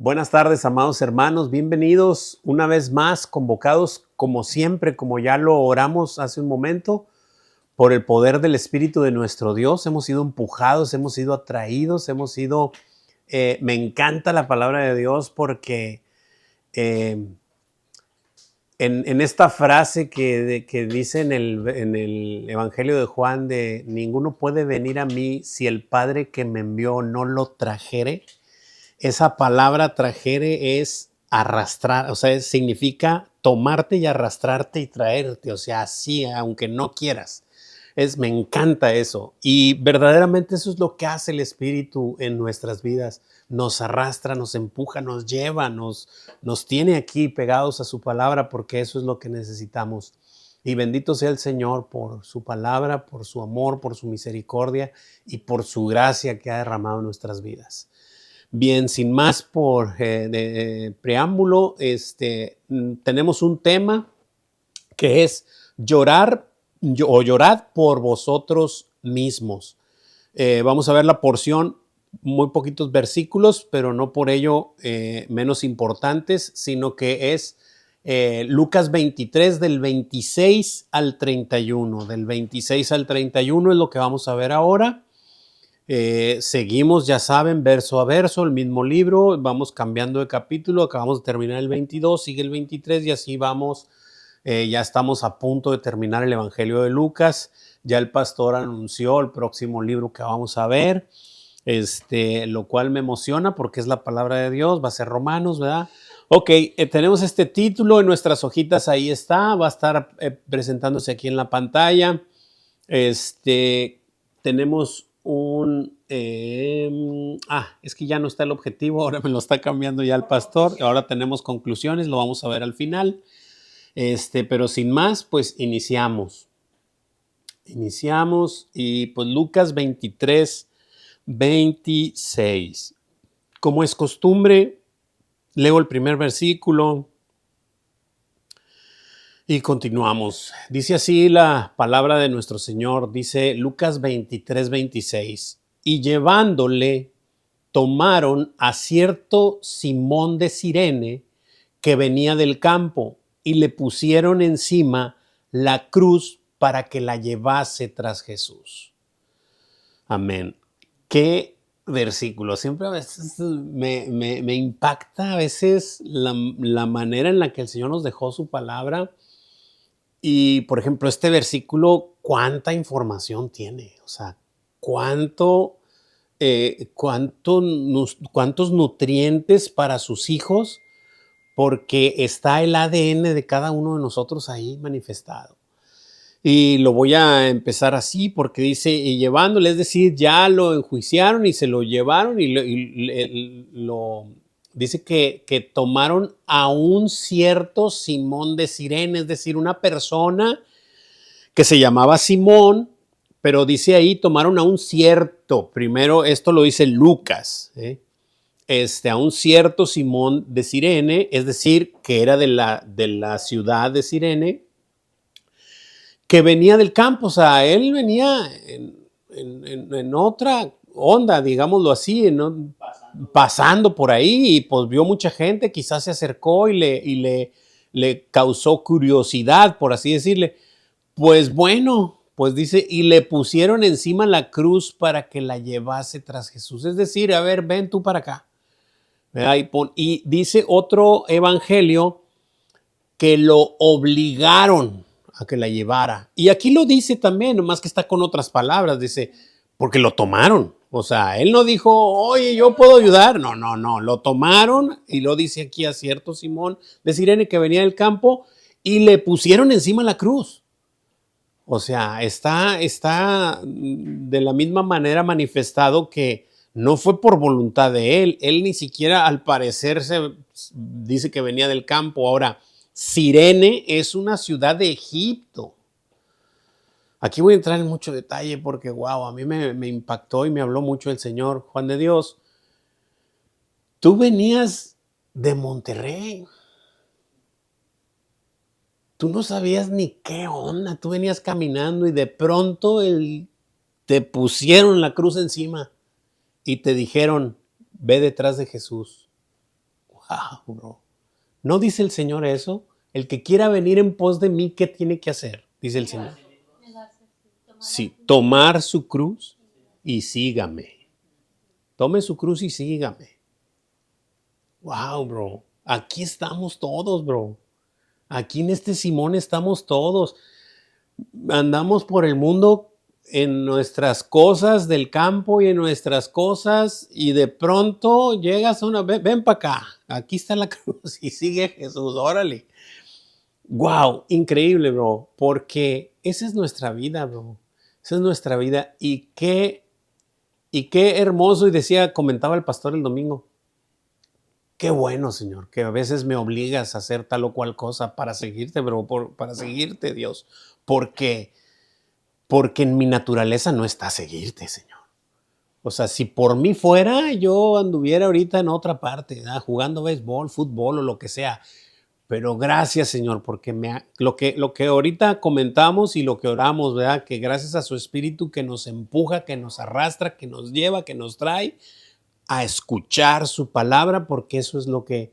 Buenas tardes, amados hermanos, bienvenidos una vez más, convocados como siempre, como ya lo oramos hace un momento, por el poder del Espíritu de nuestro Dios. Hemos sido empujados, hemos sido atraídos, me encanta la palabra de Dios porque eh, en esta frase que dice en el Evangelio de Juan de ninguno puede venir a mí si el Padre que me envió no lo trajere. Esa palabra trajere es arrastrar, o sea, significa tomarte y arrastrarte y traerte, o sea, así, aunque no quieras. Me encanta eso. Y verdaderamente eso es lo que hace el Espíritu en nuestras vidas. Nos arrastra, nos empuja, nos lleva, nos tiene aquí pegados a su palabra porque eso es lo que necesitamos. Y bendito sea el Señor por su palabra, por su amor, por su misericordia y por su gracia que ha derramado en nuestras vidas. Bien, sin más por preámbulo, tenemos un tema que es llorad por vosotros mismos. Vamos a ver la porción, muy poquitos versículos, pero no por ello menos importantes, sino que es Lucas 23 del 26 al 31. Del 26 al 31 es lo que vamos a ver ahora. Seguimos, ya saben, verso a verso, el mismo libro, vamos cambiando de capítulo, acabamos de terminar el 22, sigue el 23 y así vamos, ya estamos a punto de terminar el Evangelio de Lucas, ya el pastor anunció el próximo libro que vamos a ver, lo cual me emociona porque es la palabra de Dios, va a ser Romanos, ¿verdad? Ok, tenemos este título en nuestras hojitas, ahí está, va a estar presentándose aquí en la pantalla. Tenemos es que ya no está el objetivo, ahora me lo está cambiando ya el pastor, ahora tenemos conclusiones, lo vamos a ver al final. Pero sin más, pues iniciamos y pues Lucas 23, 26. Como es costumbre, leo el primer versículo y continuamos. Dice así la palabra de nuestro Señor, dice Lucas 23, 26. Y llevándole, tomaron a cierto Simón de Cirene que venía del campo y le pusieron encima la cruz para que la llevase tras Jesús. Amén. Qué versículo. Siempre a veces me impacta a veces la manera en la que el Señor nos dejó su palabra. Y, por ejemplo, este versículo, ¿cuánta información tiene? O sea, ¿cuántos nutrientes para sus hijos? Porque está el ADN de cada uno de nosotros ahí manifestado. Y lo voy a empezar así porque dice, y llevándole, es decir, ya lo enjuiciaron y se lo llevaron dice que tomaron a un cierto Simón de Cirene, es decir, una persona que se llamaba Simón, pero dice ahí, tomaron a un cierto, primero esto lo dice Lucas, a un cierto Simón de Cirene, es decir, que era de la ciudad de Cirene, que venía del campo, o sea, él venía en otra onda, digámoslo así, ¿no? Pasando por ahí y pues vio mucha gente, quizás se acercó y le causó curiosidad, por así decirle. Pues bueno, pues dice, y le pusieron encima la cruz para que la llevase tras Jesús. Es decir, a ver, ven tú para acá. Y dice otro evangelio que lo obligaron a que la llevara. Y aquí lo dice también, nomás que está con otras palabras, dice, porque lo tomaron. O sea, él no dijo, oye, yo puedo ayudar. No, lo tomaron y lo dice aquí a cierto Simón de Cirene que venía del campo y le pusieron encima la cruz. O sea, está de la misma manera manifestado que no fue por voluntad de él. Él ni siquiera al parecer dice que venía del campo. Ahora, Cirene es una ciudad de Egipto. Aquí voy a entrar en mucho detalle porque, wow, a mí me impactó y me habló mucho el Señor. Juan de Dios, tú venías de Monterrey. Tú no sabías ni qué onda. Tú venías caminando y de pronto te pusieron la cruz encima y te dijeron, ve detrás de Jesús. Wow, bro. ¿No dice el Señor eso? El que quiera venir en pos de mí, ¿qué tiene que hacer? Dice el Señor. Sí, tomar su cruz y sígame. Tome su cruz y sígame. Wow, bro. Aquí estamos todos, bro. Aquí en este Simón estamos todos. Andamos por el mundo en nuestras cosas del campo y en nuestras cosas y de pronto llegas a una... Ven para acá. Aquí está la cruz y sigue Jesús. Órale. Wow, increíble, bro. Porque esa es nuestra vida, bro. Esa es nuestra vida. Y qué hermoso. Y decía, comentaba el pastor el domingo. Qué bueno, Señor, que a veces me obligas a hacer tal o cual cosa para seguirte, bro, para seguirte, Dios. Porque, porque en mi naturaleza no está seguirte, Señor. O sea, si por mí fuera, yo anduviera ahorita en otra parte, ¿verdad? Jugando béisbol, fútbol o lo que sea. Pero gracias, Señor, porque lo que ahorita comentamos y lo que oramos, ¿verdad? Que gracias a su Espíritu que nos empuja, que nos arrastra, que nos lleva, que nos trae a escuchar su palabra, porque eso es lo que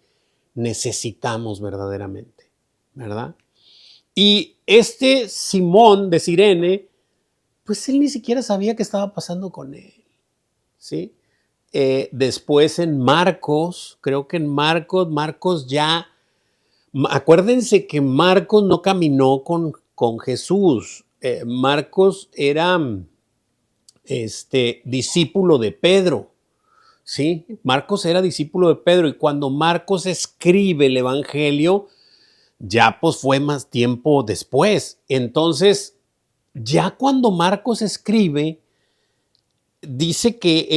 necesitamos verdaderamente, ¿verdad? Y este Simón de Cirene, pues él ni siquiera sabía qué estaba pasando con él, ¿sí? Después en Marcos, creo que en Marcos ya, acuérdense que Marcos no caminó con Jesús. Marcos era discípulo de Pedro. Sí, Marcos era discípulo de Pedro y cuando Marcos escribe el Evangelio, ya pues fue más tiempo después. Entonces, ya cuando Marcos escribe, dice que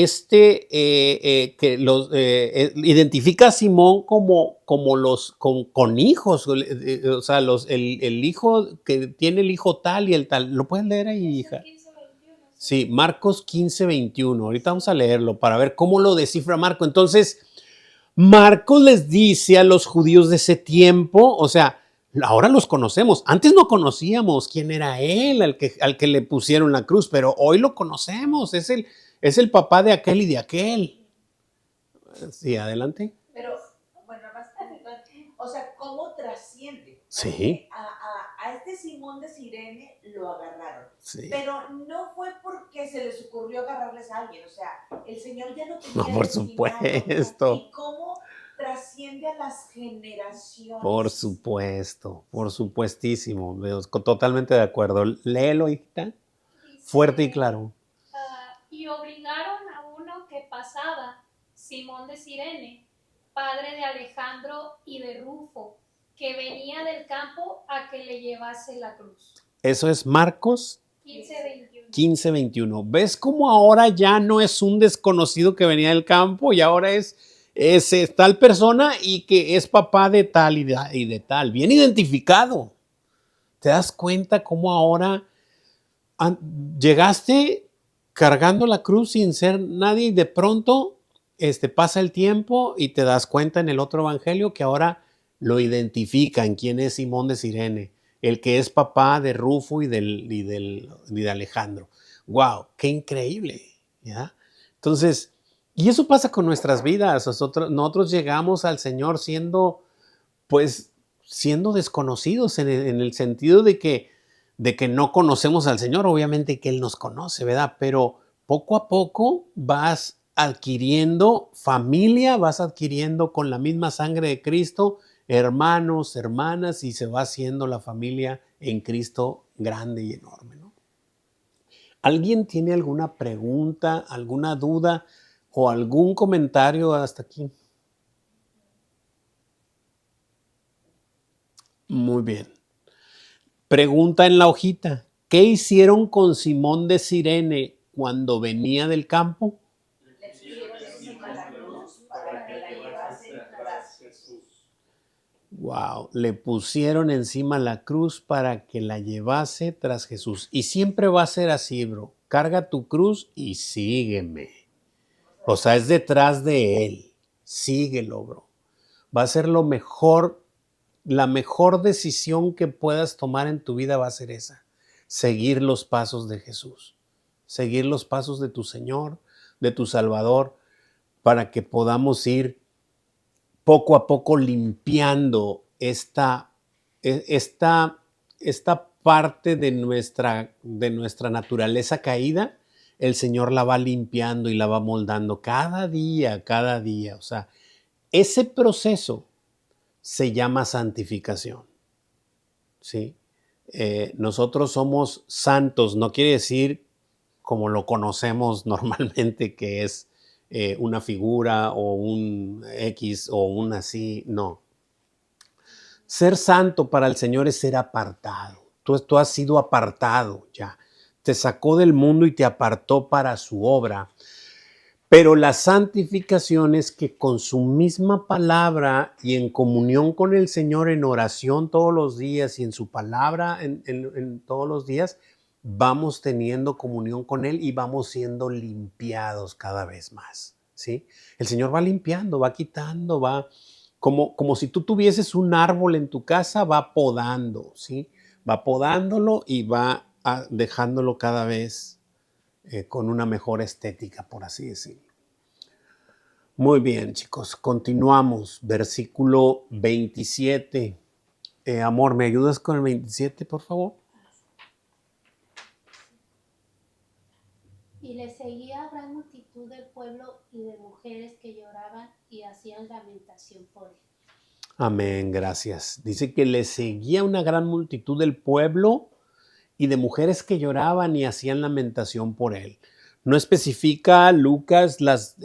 identifica a Simón con hijos, o sea, el hijo que tiene el hijo tal y el tal. ¿Lo puedes leer ahí, hija? Sí, Marcos 15:21. Ahorita vamos a leerlo para ver cómo lo descifra Marcos. Entonces, Marcos les dice a los judíos de ese tiempo, o sea, ahora los conocemos. Antes no conocíamos quién era él, al que le pusieron la cruz, pero hoy lo conocemos. Es el papá de aquel y de aquel. Sí, adelante. Pero, bueno, más o sea, ¿cómo trasciende? Sí. A este Simón de Cirene lo agarraron. Sí. Pero no fue porque se les ocurrió agarrarles a alguien. O sea, el Señor ya lo tenía. No, por supuesto. ¿Y cómo trasciende a las generaciones? Por supuesto, por supuestísimo. Totalmente de acuerdo. Léelo, hijita. Fuerte y claro. Y obligaron a uno que pasaba, Simón de Cirene, padre de Alejandro y de Rufo, que venía del campo a que le llevase la cruz. Eso es Marcos 15:21. 15:21. ¿Ves cómo ahora ya no es un desconocido que venía del campo y ahora es tal persona y que es papá de tal y de tal? Bien identificado. ¿Te das cuenta cómo ahora llegaste cargando la cruz sin ser nadie y de pronto pasa el tiempo y te das cuenta en el otro evangelio que ahora lo identifican quién es Simón de Cirene, el que es papá de Rufo y de Alejandro. ¡Wow! ¡Qué increíble! ¿Ya? Entonces, y eso pasa con nuestras vidas. Nosotros llegamos al Señor siendo desconocidos en el sentido de que no conocemos al Señor, obviamente que Él nos conoce, ¿verdad? Pero poco a poco vas adquiriendo familia, vas adquiriendo con la misma sangre de Cristo, hermanos, hermanas, y se va haciendo la familia en Cristo grande y enorme, ¿no? ¿Alguien tiene alguna pregunta, alguna duda o algún comentario hasta aquí? Muy bien. Pregunta en la hojita. ¿Qué hicieron con Simón de Cirene cuando venía del campo? Le pusieron encima la cruz para que la llevase tras Jesús. Wow, le pusieron encima la cruz para que la llevase tras Jesús. Y siempre va a ser así, bro. Carga tu cruz y sígueme. O sea, es detrás de Él. Síguelo, bro. Va a ser lo mejor, la mejor decisión que puedas tomar en tu vida va a ser esa. Seguir los pasos de Jesús. Seguir los pasos de tu Señor, de tu Salvador, para que podamos ir poco a poco limpiando esta parte de nuestra naturaleza caída. El Señor la va limpiando y la va moldando cada día, cada día. O sea, ese proceso se llama santificación, ¿sí? Nosotros somos santos, no quiere decir como lo conocemos normalmente, que es una figura o un X o un así, no. Ser santo para el Señor es ser apartado. Tú has sido apartado ya. Te sacó del mundo y te apartó para su obra. Pero la santificación es que con su misma palabra y en comunión con el Señor, en oración todos los días y en su palabra en todos los días, vamos teniendo comunión con Él y vamos siendo limpiados cada vez más, ¿sí? El Señor va limpiando, va quitando, va como si tú tuvieses un árbol en tu casa, va podando, ¿sí? Va podándolo y va dejándolo cada vez con una mejor estética, por así decirlo. Muy bien, chicos, continuamos. Versículo 27. Amor, ¿me ayudas con el 27, por favor? Y le seguía gran multitud del pueblo y de mujeres que lloraban y hacían lamentación por él. Amén, gracias. Dice que le seguía una gran multitud del pueblo y de mujeres que lloraban y hacían lamentación por él. No especifica Lucas las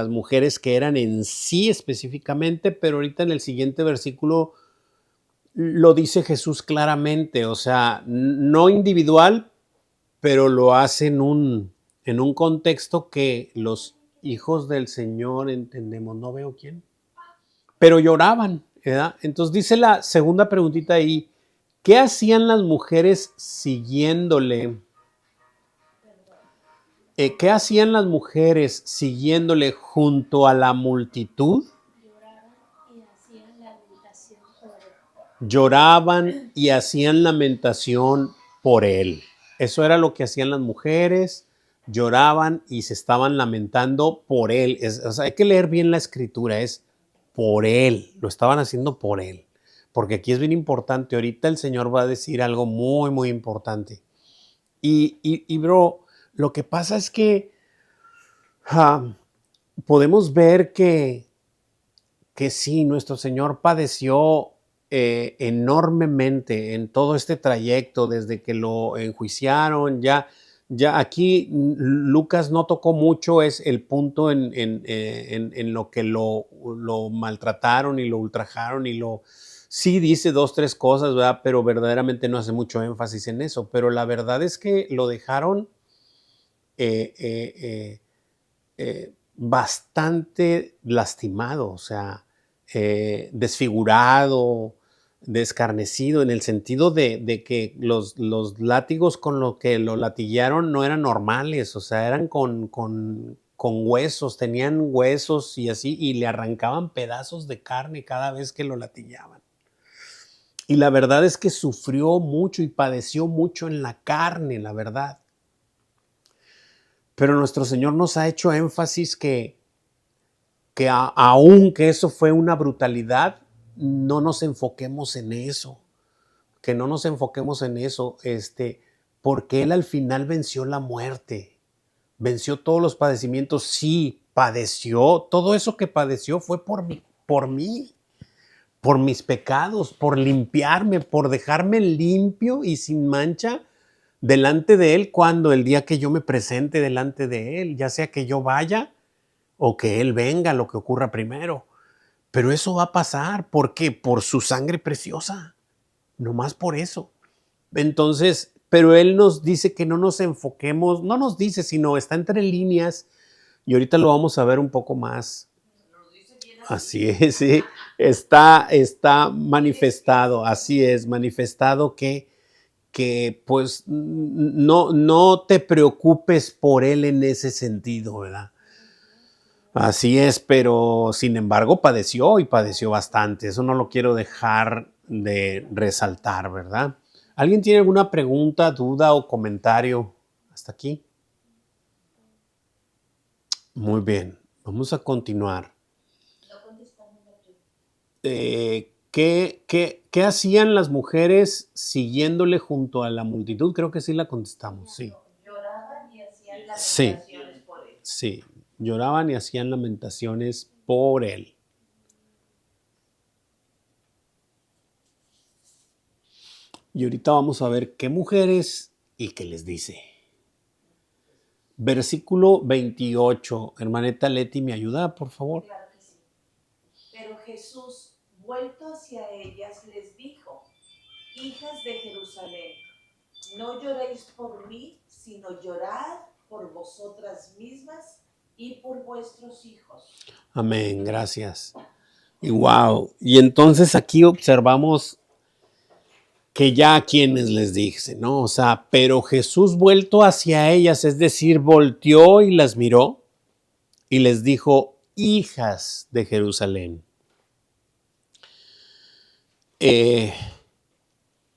mujeres que eran en sí específicamente, pero ahorita en el siguiente versículo lo dice Jesús claramente, o sea, no individual, pero lo hace en un contexto que los hijos del Señor entendemos. No veo quién, pero lloraban, ¿verdad? Entonces dice la segunda preguntita ahí, ¿qué hacían las mujeres siguiéndole? ¿Qué hacían las mujeres siguiéndole junto a la multitud? Lloraban y hacían lamentación por él. Lloraban y hacían lamentación por él. Eso era lo que hacían las mujeres, lloraban y se estaban lamentando por él. O sea, hay que leer bien la escritura, es por él, lo estaban haciendo por él. Porque aquí es bien importante, ahorita el Señor va a decir algo muy, muy importante. Y bro, lo que pasa es que podemos ver que sí, nuestro Señor padeció enormemente en todo este trayecto, desde que lo enjuiciaron, ya aquí Lucas no tocó mucho, es el punto en lo que lo maltrataron y lo ultrajaron y sí dice 2, 3 cosas, ¿verdad? Pero verdaderamente no hace mucho énfasis en eso, pero la verdad es que lo dejaron bastante lastimado, o sea, desfigurado, descarnecido, en el sentido de que los látigos con los que lo latillaron no eran normales, o sea, eran con huesos, tenían huesos y así, y le arrancaban pedazos de carne cada vez que lo latillaban. Y la verdad es que sufrió mucho y padeció mucho en la carne, la verdad. Pero nuestro Señor nos ha hecho énfasis que aunque eso fue una brutalidad, no nos enfoquemos en eso, que no nos enfoquemos en eso, porque Él al final venció la muerte, venció todos los padecimientos, sí, padeció, todo eso que padeció fue por mí, por mis pecados, por limpiarme, por dejarme limpio y sin mancha delante de Él cuando el día que yo me presente delante de Él, ya sea que yo vaya o que Él venga, lo que ocurra primero. Pero eso va a pasar. ¿Por qué? Por su sangre preciosa. Nomás por eso. Entonces, pero Él nos dice que no nos enfoquemos, no nos dice, sino está entre líneas y ahorita lo vamos a ver un poco más. Así es, sí. Está manifestado, así es, manifestado que pues no te preocupes por Él en ese sentido, ¿verdad? Así es, pero sin embargo padeció y padeció bastante. Eso no lo quiero dejar de resaltar, ¿verdad? ¿Alguien tiene alguna pregunta, duda o comentario hasta aquí? Muy bien, vamos a continuar. No contestamos la pregunta. ¿Qué hacían las mujeres siguiéndole junto a la multitud? Creo que sí la contestamos, sí. Lloraban y hacían Sí. lamentaciones por él. Sí, lloraban y hacían lamentaciones por él. Y ahorita vamos a ver qué mujeres y qué les dice. Versículo 28. Hermanita Leti, ¿me ayuda, por favor? Claro que sí. Pero Jesús, vuelto hacia ellas, les dijo: hijas de Jerusalén, no lloréis por mí, sino llorad por vosotras mismas y por vuestros hijos. Amén, gracias. Y wow. Y entonces aquí observamos que ya a quienes les dice, ¿no? O sea, pero Jesús vuelto hacia ellas, es decir, volteó y las miró y les dijo, hijas de Jerusalén,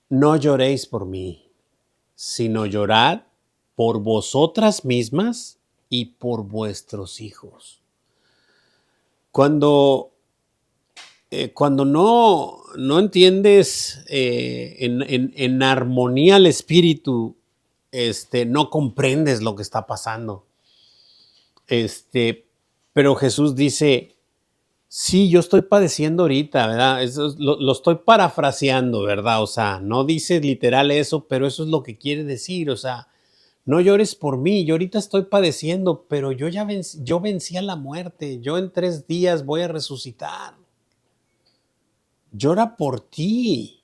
no lloréis por mí, sino llorad por vosotras mismas y por vuestros hijos. Cuando no entiendes en armonía al espíritu, no comprendes lo que está pasando. Pero Jesús dice, sí, yo estoy padeciendo ahorita, ¿verdad? Eso lo estoy parafraseando, ¿verdad? O sea, no dice literal eso, pero eso es lo que quiere decir. O sea, no llores por mí, yo ahorita estoy padeciendo, pero yo vencí a la muerte. Yo en 3 días voy a resucitar. Llora por ti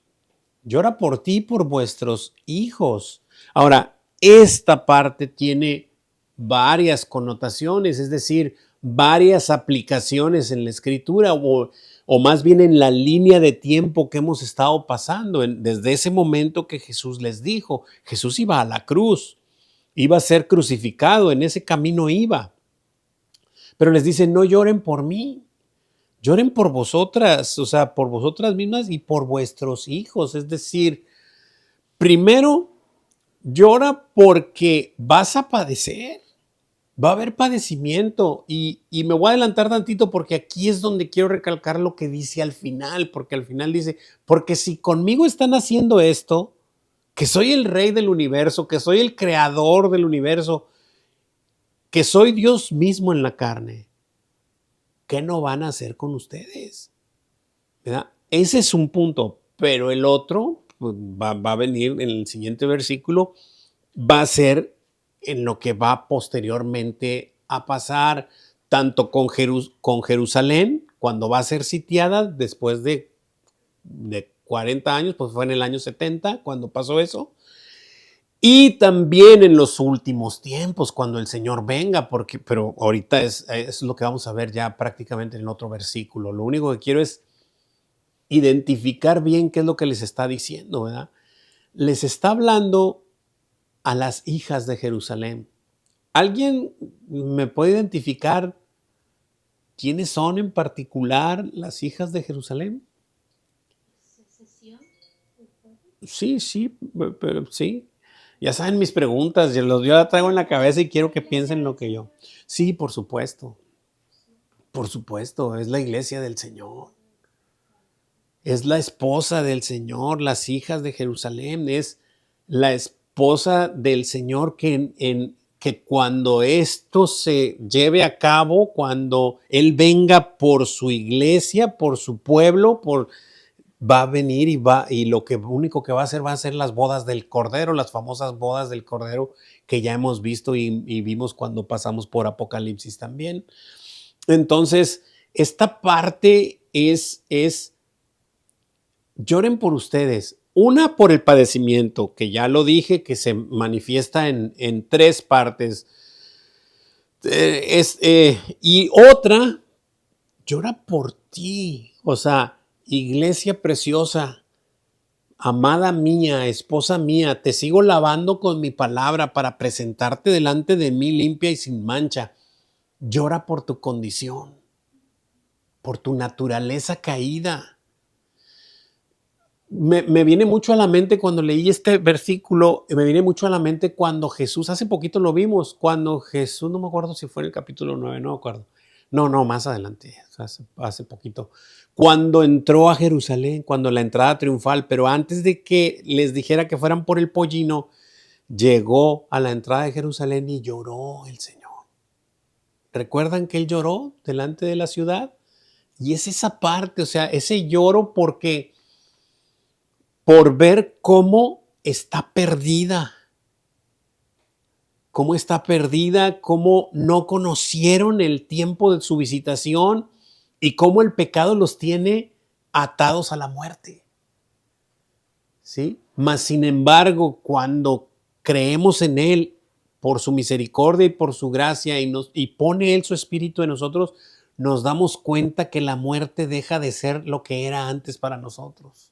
y por vuestros hijos. Ahora, esta parte tiene varias connotaciones, es decir, varias aplicaciones en la escritura o más bien en la línea de tiempo que hemos estado pasando. Desde ese momento que Jesús les dijo, Jesús iba a la cruz, iba a ser crucificado, en ese camino iba. Pero les dice, no lloren por mí. Lloren por vosotras, o sea, por vosotras mismas y por vuestros hijos. Es decir, primero, llora porque vas a padecer. Va a haber padecimiento. Y me voy a adelantar tantito porque aquí es donde quiero recalcar lo que dice al final. Porque al final dice, porque si conmigo están haciendo esto, que soy el rey del universo, que soy el creador del universo, que soy Dios mismo en la carne, ¿qué no van a hacer con ustedes? ¿Verdad? Ese es un punto, pero el otro pues, va a venir en el siguiente versículo, va a ser en lo que va posteriormente a pasar, tanto con Jerusalén, cuando va a ser sitiada después de 40 años, pues fue en el año 70 cuando pasó eso, y también en los últimos tiempos, cuando el Señor venga, pero ahorita es lo que vamos a ver ya prácticamente en el otro versículo. Lo único que quiero es identificar bien qué es lo que les está diciendo, ¿verdad? Les está hablando a las hijas de Jerusalén. ¿Alguien me puede identificar quiénes son en particular las hijas de Jerusalén? Secesión. Sí, pero sí. Ya saben mis preguntas, yo la traigo en la cabeza y quiero que piensen lo que yo. Sí, por supuesto. Por supuesto, es la iglesia del Señor. Es la esposa del Señor, las hijas de Jerusalén. Es la esposa del Señor que cuando esto se lleve a cabo, cuando Él venga por su iglesia, por su pueblo, va a venir y lo único que va a hacer las bodas del Cordero, las famosas bodas del Cordero que ya hemos visto y vimos cuando pasamos por Apocalipsis también. Entonces, esta parte es lloren por ustedes. Una, por el padecimiento, que ya lo dije, que se manifiesta en 3 partes. Y otra, llora por ti. O sea, iglesia preciosa, amada mía, esposa mía, te sigo lavando con mi palabra para presentarte delante de mí limpia y sin mancha. Llora por tu condición, por tu naturaleza caída. Me viene mucho a la mente cuando leí este versículo, me viene mucho a la mente cuando Jesús, hace poquito lo vimos, cuando Jesús, no me acuerdo si fue en el capítulo 9, no me acuerdo. No, más adelante, hace poquito. cuando entró a Jerusalén, cuando la entrada triunfal, pero antes de que les dijera que fueran por el pollino, llegó a la entrada de Jerusalén y lloró el Señor. ¿Recuerdan que él lloró delante de la ciudad? Y es esa parte, o sea, ese lloro porque por ver cómo está perdida, cómo no conocieron el tiempo de su visitación y cómo el pecado los tiene atados a la muerte. ¿Sí? Mas, sin embargo, cuando creemos en Él por su misericordia y por su gracia y pone Él su espíritu en nosotros, nos damos cuenta que la muerte deja de ser lo que era antes para nosotros.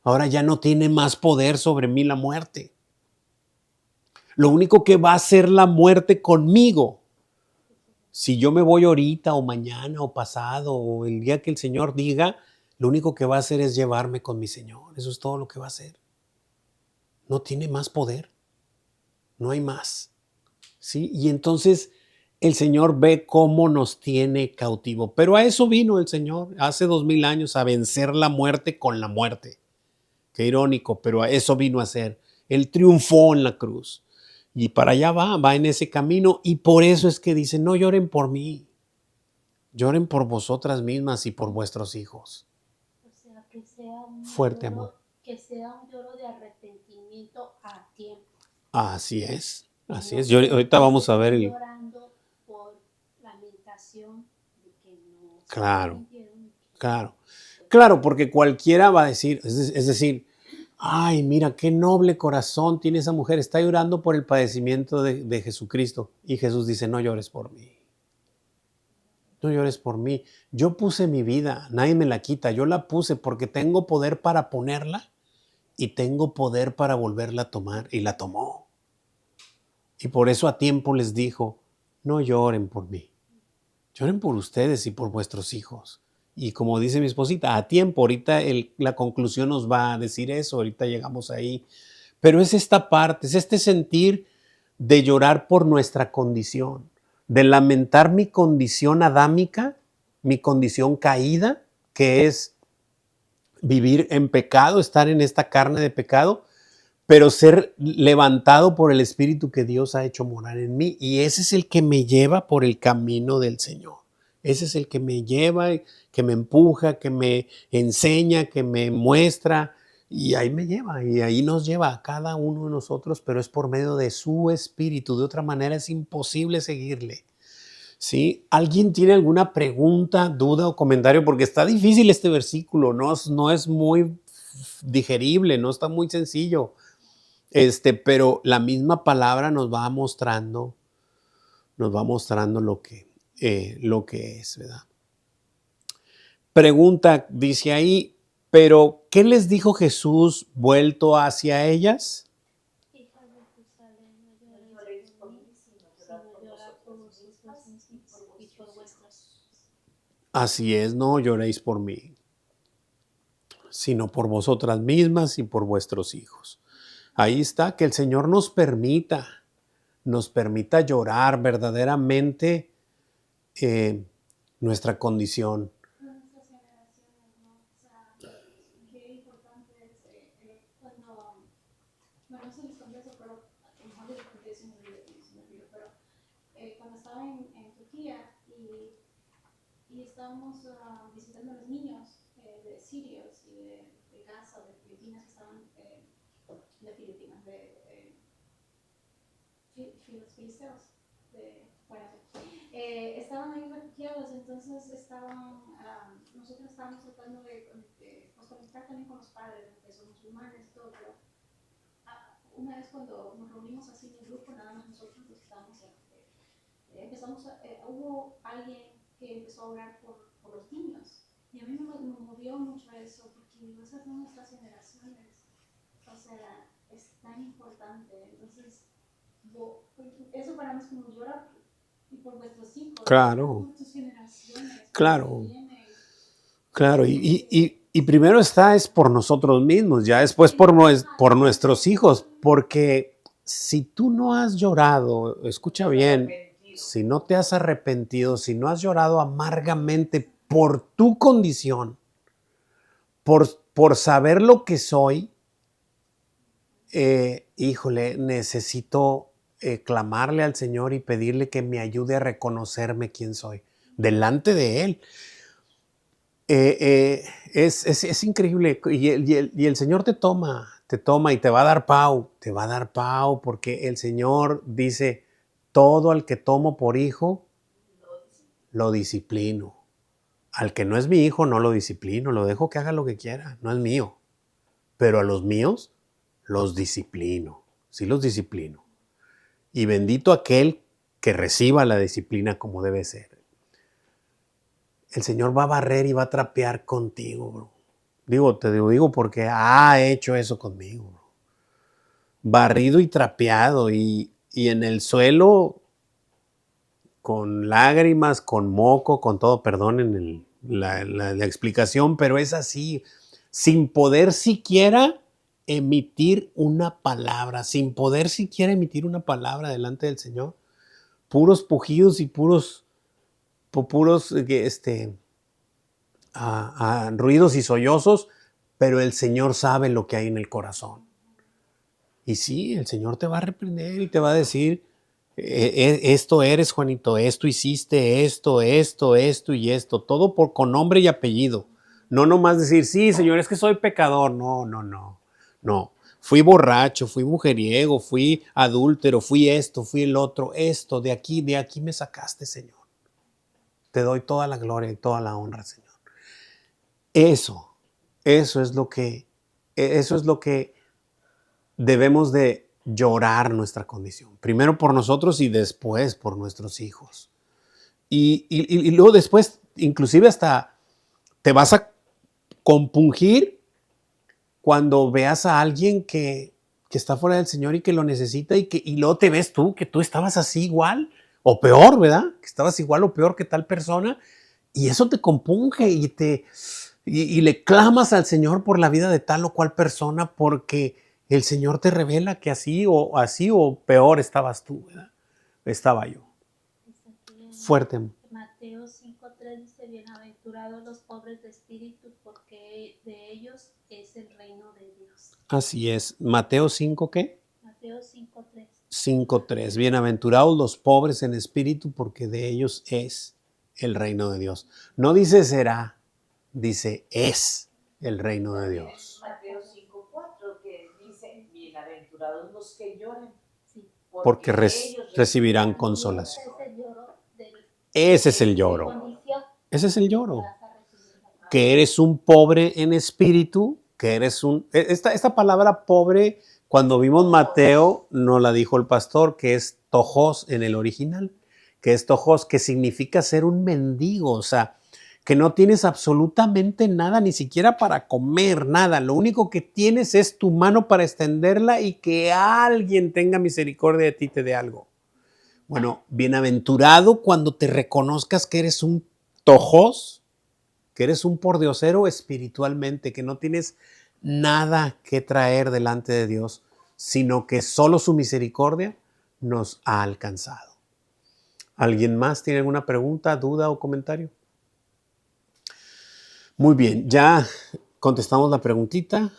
Ahora ya no tiene más poder sobre mí la muerte. Lo único que va a hacer la muerte conmigo, si yo me voy ahorita o mañana o pasado o el día que el Señor diga, lo único que va a hacer es llevarme con mi Señor. Eso es todo lo que va a hacer. No tiene más poder. No hay más. ¿Sí? Y entonces el Señor ve cómo nos tiene cautivo. Pero a eso vino el Señor hace 2000 años, a vencer la muerte con la muerte. Qué irónico, pero a eso vino a hacer. Él triunfó en la cruz. Y para allá va en ese camino. Y por eso es que dice, no lloren por mí. Lloren por vosotras mismas y por vuestros hijos. O sea, que sea un Fuerte lloro, amor. que sea un lloro de arrepentimiento a tiempo. Así es. Así No es. Yo, que ahorita vamos a ver estén el... llorando por lamentación de que no se Claro. arrepintieron. Claro, porque cualquiera va a decir, es decir, ay, mira qué noble corazón tiene esa mujer, está llorando por el padecimiento de Jesucristo. Y Jesús dice, no llores por mí. No llores por mí. Yo puse mi vida, nadie me la quita. Yo la puse porque tengo poder para ponerla y tengo poder para volverla a tomar. Y la tomó. Y por eso a tiempo les dijo, no lloren por mí. Lloren por ustedes y por vuestros hijos. Y como dice mi esposita, a tiempo, ahorita la conclusión nos va a decir eso, ahorita llegamos ahí. Pero es esta parte, es este sentir de llorar por nuestra condición, de lamentar mi condición adámica, mi condición caída, que es vivir en pecado, estar en esta carne de pecado, pero ser levantado por el Espíritu que Dios ha hecho morar en mí. Y ese es el que me lleva por el camino del Señor. Ese es el que me lleva, que me empuja, que me enseña, que me muestra. Y ahí me lleva, y ahí nos lleva a cada uno de nosotros, pero es por medio de su Espíritu. De otra manera es imposible seguirle. ¿Sí? ¿Alguien tiene alguna pregunta, duda o comentario? Porque está difícil este versículo, no es muy digerible, no está muy sencillo. Pero la misma palabra nos va mostrando lo que es, ¿verdad? Pregunta, dice ahí, pero ¿qué les dijo Jesús vuelto hacia ellas? Hija de Jerusalén, no lloréis por mí, sino llorad por vosotras mismas y por vuestras. Así es, no lloréis por mí, sino por vosotras mismas y por vuestros hijos. Ahí está, que el Señor nos permita llorar verdaderamente nuestra condición. Nuestras generaciones, ¿no? O sea, qué importante es cuando, bueno, no sé si les conté eso, pero a lo mejor les conté eso en el video, pero cuando estaba en Turquía y estábamos visitando a los niños de sirios y de Gaza, de Filipinas, que estaban de Filipinas, los filisteos, estaban ahí refugiados, entonces nosotros estábamos tratando de pues, conectar también con los padres, que son musulmanes y todo, pero una vez cuando nos reunimos así en el grupo, nada más nosotros los estábamos, hubo alguien que empezó a orar por los niños, y a mí me movió mucho eso, porque esas son nuestras generaciones, o sea, es tan importante, entonces eso para mí es como llorar y por vuestros hijos, Claro, por tus generaciones, claro, claro. Y primero es por nosotros mismos, ya después por nuestros hijos, porque si tú no has llorado, escucha bien, si no te has arrepentido, si no has llorado amargamente por tu condición, por saber lo que soy, híjole, necesito clamarle al Señor y pedirle que me ayude a reconocerme quién soy delante de Él. Es increíble y el Señor te toma y te va a dar pau, porque el Señor dice, todo al que tomo por hijo, lo disciplino. Al que no es mi hijo, no lo disciplino, lo dejo que haga lo que quiera, no es mío. Pero a los míos, los disciplino, sí los disciplino. Y bendito aquel que reciba la disciplina como debe ser. El Señor va a barrer y va a trapear contigo, bro. Te digo porque ha hecho eso conmigo, bro. Barrido y trapeado y en el suelo con lágrimas, con moco, con todo, perdonen la explicación, pero es así, sin poder siquiera emitir una palabra, delante del Señor. Puros pujidos y puros ruidos y sollozos, pero el Señor sabe lo que hay en el corazón. Y sí, el Señor te va a reprender y te va a decir, esto eres, Juanito, esto hiciste, esto y esto, todo con nombre y apellido. No nomás decir, sí, Señor, es que soy pecador. No. Fui borracho, fui mujeriego, fui adúltero, fui esto, fui el otro, esto, de aquí me sacaste, Señor. Te doy toda la gloria y toda la honra, Señor. Eso es lo que debemos de llorar nuestra condición. Primero por nosotros y después por nuestros hijos. Y luego después, inclusive hasta te vas a compungir cuando veas a alguien que está fuera del Señor y que lo necesita y luego te ves tú, que tú estabas así igual o peor, ¿verdad? Que estabas igual o peor que tal persona y eso te compunge y le clamas al Señor por la vida de tal o cual persona porque el Señor te revela que así o peor estabas tú, ¿verdad? Estaba yo. Fuerte. Mateo 5:3 dice, bienaventurados los pobres de espíritu, porque de ellos es el reino de Dios. Así es. Mateo 5, ¿qué? Mateo 5:3. 5:3. Bienaventurados los pobres en espíritu, porque de ellos es el reino de Dios. No dice será, dice es el reino de Dios. Mateo 5:4 que dice, bienaventurados los que lloran, porque recibirán consolación. Ese es el lloro. Ese es el lloro. Que eres un pobre en espíritu, que eres un... Esta palabra pobre, cuando vimos Mateo, nos la dijo el pastor, que es tojos en el original, que es tojos, que significa ser un mendigo, o sea, que no tienes absolutamente nada, ni siquiera para comer, nada. Lo único que tienes es tu mano para extenderla y que alguien tenga misericordia de ti y te dé algo. Bueno, bienaventurado cuando te reconozcas que eres un tojos, que eres un pordiosero espiritualmente, que no tienes nada que traer delante de Dios, sino que solo su misericordia nos ha alcanzado. ¿Alguien más tiene alguna pregunta, duda o comentario? Muy bien, ya contestamos la preguntita.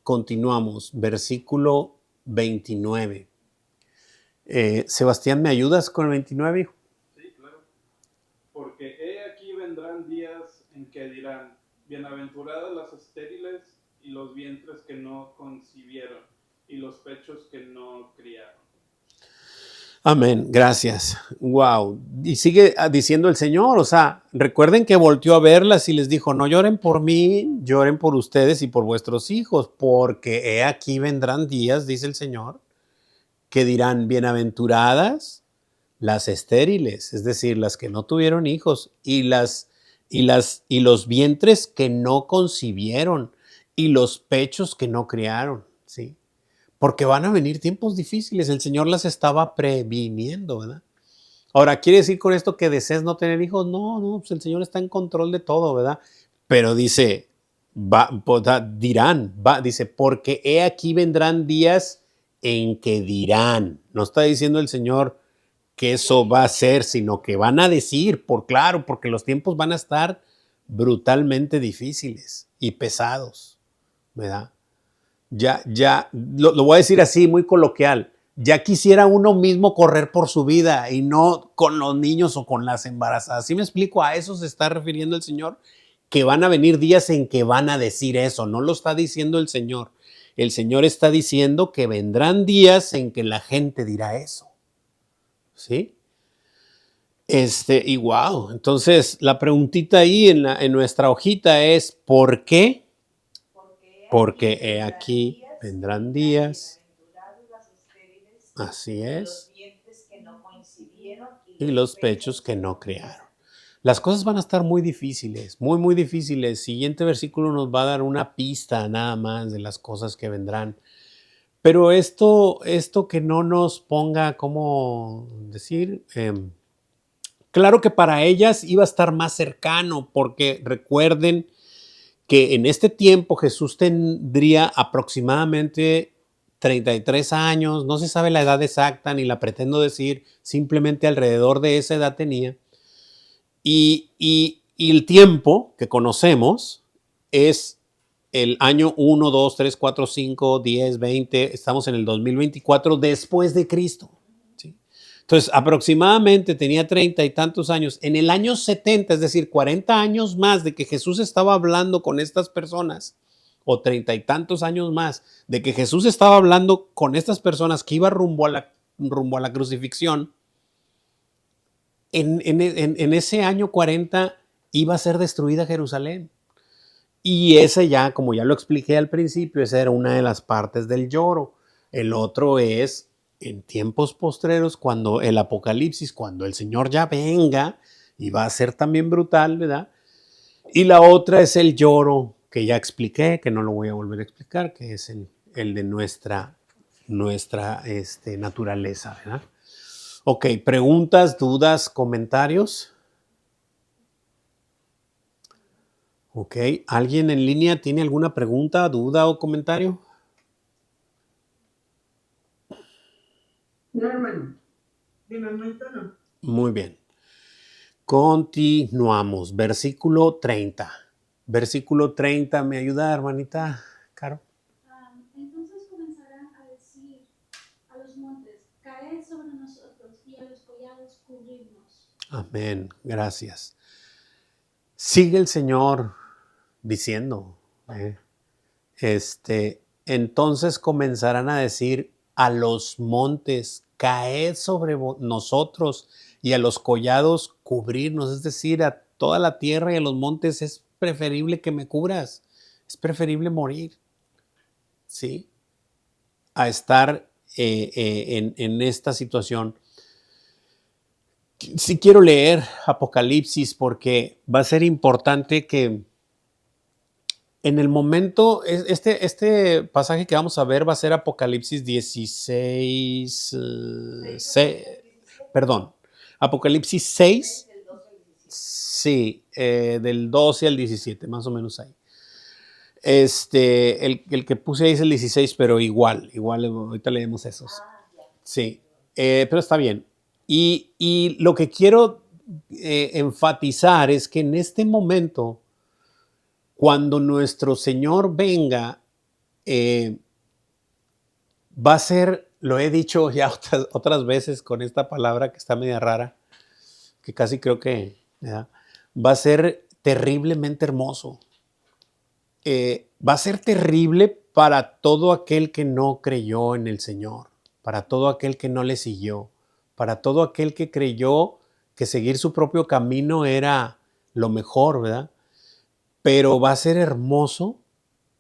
Continuamos, versículo 29. Sebastián, ¿me ayudas con el 29, hijo? Sí, claro. Porque he aquí vendrán días en que dirán, bienaventuradas las estériles y los vientres que no concibieron y los pechos que no criaron. Amén, gracias. Wow. Y sigue diciendo el Señor, o sea, recuerden que volteó a verlas y les dijo, no lloren por mí, lloren por ustedes y por vuestros hijos, porque he aquí vendrán días, dice el Señor, que dirán, bienaventuradas las estériles, es decir, las que no tuvieron hijos, y los vientres que no concibieron, y los pechos que no criaron, ¿sí? Porque van a venir tiempos difíciles, el Señor las estaba previniendo, ¿verdad? Ahora, ¿quiere decir con esto que desees no tener hijos? No, pues el Señor está en control de todo, ¿verdad? Pero dice, dice, porque he aquí vendrán días en que dirán. No está diciendo el Señor que eso va a ser, sino que van a decir, porque los tiempos van a estar brutalmente difíciles y pesados, ¿verdad? Ya, lo voy a decir así, muy coloquial. Ya quisiera uno mismo correr por su vida y no con los niños o con las embarazadas. ¿Sí me explico? A eso se está refiriendo el Señor, que van a venir días en que van a decir eso. No lo está diciendo el Señor. El Señor está diciendo que vendrán días en que la gente dirá eso. ¿Sí? Y wow. Entonces, la preguntita ahí en nuestra hojita es, ¿por qué? Porque aquí vendrán días. Así es. Y los pechos que no criaron. Las cosas van a estar muy difíciles, muy, muy difíciles. Siguiente versículo nos va a dar una pista nada más de las cosas que vendrán. Pero esto que no nos ponga, ¿cómo decir? Claro que para ellas iba a estar más cercano, porque recuerden que en este tiempo Jesús tendría aproximadamente 33 años, no se sabe la edad exacta ni la pretendo decir, simplemente alrededor de esa edad tenía. Y el tiempo que conocemos es el año 1, 2, 3, 4, 5, 10, 20, estamos en el 2024 después de Cristo. ¿Sí? Entonces, aproximadamente tenía 30 y tantos años. En el año 70, es decir, 40 años más de que Jesús estaba hablando con estas personas, o 30 y tantos años más de que Jesús estaba hablando con estas personas que iba rumbo a la crucifixión, en ese año 40 iba a ser destruida Jerusalén. Y ese ya, como ya lo expliqué al principio, esa era una de las partes del lloro. El otro es en tiempos postreros, cuando el Apocalipsis, cuando el Señor ya venga, y va a ser también brutal, ¿verdad? Y la otra es el lloro que ya expliqué, que no lo voy a volver a explicar, que es el de nuestra naturaleza, ¿verdad? Ok, preguntas, dudas, comentarios. Ok, ¿alguien en línea tiene alguna pregunta, duda o comentario? No, hermano. De momento no. Muy bien. Continuamos. Versículo 30. Versículo 30, ¿me ayuda, hermanita Caro? Entonces comenzarán a decir a los montes, caed sobre nosotros, y a los collados cubrirnos. Amén, gracias. Sigue el Señor diciendo, entonces comenzarán a decir a los montes, caed sobre nosotros, y a los collados cubrirnos, es decir, a toda la tierra y a los montes es preferible que me cubras, es preferible morir, ¿sí? A estar en esta situación. Sí quiero leer Apocalipsis porque va a ser importante que en el momento, este pasaje que vamos a ver va a ser Apocalipsis 16, Apocalipsis 6, sí, del 12 al 17, más o menos ahí. El que puse ahí es el 16, pero igual, ahorita leemos esos. Sí, pero está bien. Y lo que quiero enfatizar es que en este momento, cuando nuestro Señor venga, va a ser, lo he dicho ya otras veces con esta palabra que está media rara, que casi creo que, ¿verdad? Va a ser terriblemente hermoso. Va a ser terrible para todo aquel que no creyó en el Señor, para todo aquel que no le siguió, para todo aquel que creyó que seguir su propio camino era lo mejor, ¿verdad? Pero va a ser hermoso